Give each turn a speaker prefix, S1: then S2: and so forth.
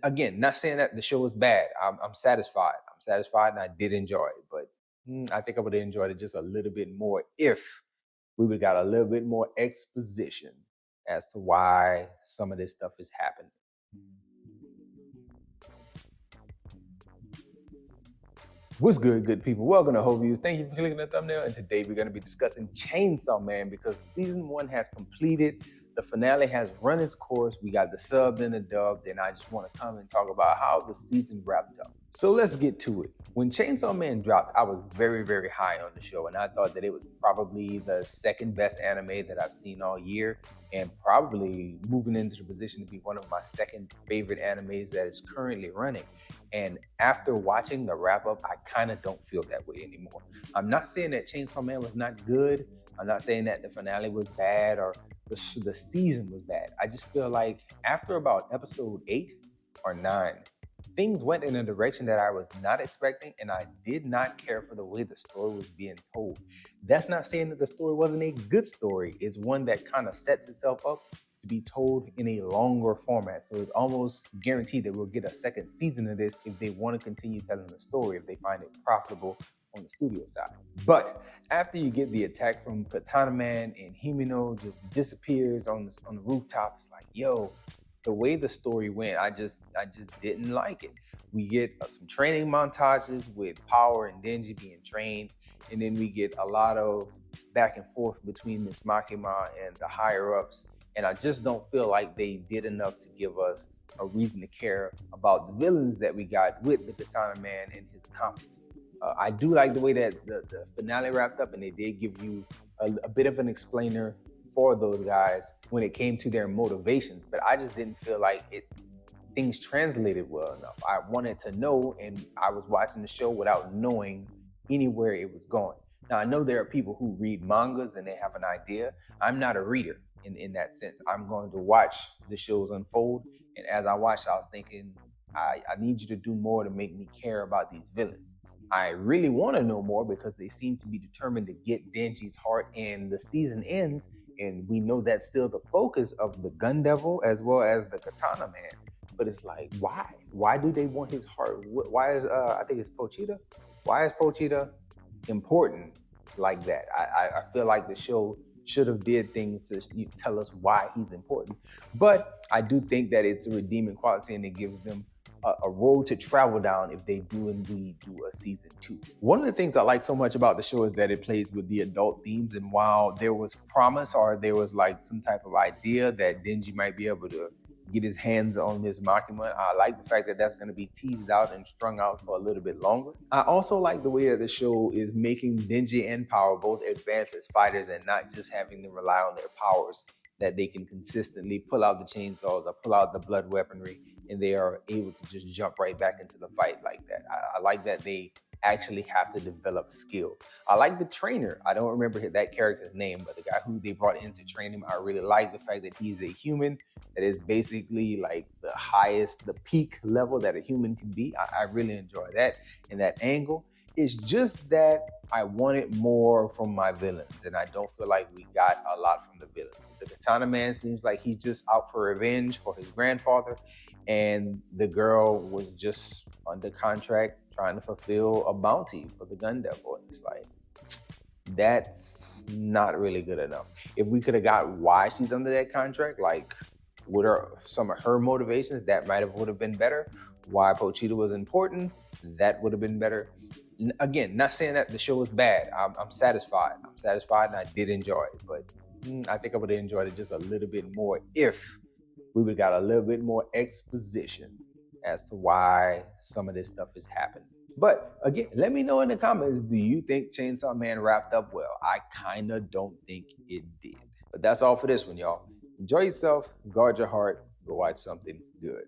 S1: Again, not saying that the show was bad. I'm satisfied. I'm satisfied, and I did enjoy it. But I think I would have enjoyed it just a little bit more if we would have got a little bit more exposition as to why some of this stuff is happening. What's good, good people? Welcome to Whole Views. Thank you for clicking the thumbnail. And today we're going to be discussing Chainsaw Man because season 1 has completed. The finale has run its course. We got the subbed and the dubbed, and I just want to come and talk about how the season wrapped up. So let's get to it. When Chainsaw Man dropped, I was very, very high on the show, and I thought that it was probably the second best anime that I've seen all year, and probably moving into the position to be one of my second favorite animes that is currently running. And after watching the wrap up, I kind of don't feel that way anymore. I'm not saying that Chainsaw Man was not good. I'm not saying that the finale was bad or the season was bad. I just feel like after about episode 8 or 9, things went in a direction that I was not expecting, and I did not care for the way the story was being told. That's not saying that the story wasn't a good story. It's one that kind of sets itself up to be told in a longer format. So it's almost guaranteed that we'll get a second season of this if they want to continue telling the story, if they find it profitable on the studio side. But after you get the attack from Katana Man and Himeno just disappears on the rooftop, it's like, yo, the way the story went, I just didn't like it. We get some training montages with Power and Denji being trained, and then we get a lot of back and forth between Miss Makima and the higher ups. And I just don't feel like they did enough to give us a reason to care about the villains that we got with the Katana Man and his accomplice. I do like the way that the finale wrapped up, and they did give you a bit of an explainer for those guys when it came to their motivations, but I just didn't feel like things translated well enough. I wanted to know, and I was watching the show without knowing anywhere it was going. Now, I know there are people who read mangas and they have an idea. I'm not a reader in that sense. I'm going to watch the shows unfold, and as I watched, I was thinking, I need you to do more to make me care about these villains. I really want to know more because they seem to be determined to get Denji's heart, and the season ends, and we know that's still the focus of the Gun Devil as well as the Katana Man. But it's like, why? Why do they want his heart? Why is, I think it's Pochita? Why is Pochita important like that? I feel like the show should have did things to tell us why he's important. But I do think that it's a redeeming quality, and it gives them a road to travel down if they do indeed do a season 2. One of the things I like so much about the show is that it plays with the adult themes, and while there was promise or there was like some type of idea that Denji might be able to get his hands on Miss Makima, I like the fact that that's going to be teased out and strung out for a little bit longer. I also like the way that the show is making Denji and Power both advance as fighters and not just having to rely on their powers, that they can consistently pull out the chainsaws or pull out the blood weaponry, and they are able to just jump right back into the fight like that. I like that they actually have to develop skill. I like the trainer. I don't remember that character's name, but the guy who they brought in to train him, I really like the fact that he's a human that is basically like the highest, the peak level that a human can be. I really enjoy that and that angle. It's just that I wanted more from my villains, and I don't feel like we got a lot from the villains. The Katana Man seems like he's just out for revenge for his grandfather, and the girl was just under contract trying to fulfill a bounty for the Gun Devil. And it's like, that's not really good enough. If we could have got why she's under that contract, like what are some of her motivations, that would have been better. Why Pochita was important, that would have been better. Again, not saying that the show was bad. I'm satisfied. I'm satisfied, and I did enjoy it. But I think I would have enjoyed it just a little bit more if we would have got a little bit more exposition as to why some of this stuff is happening. But again, let me know in the comments, do you think Chainsaw Man wrapped up well? I kind of don't think it did. But that's all for this one, y'all. Enjoy yourself, guard your heart, go watch something good.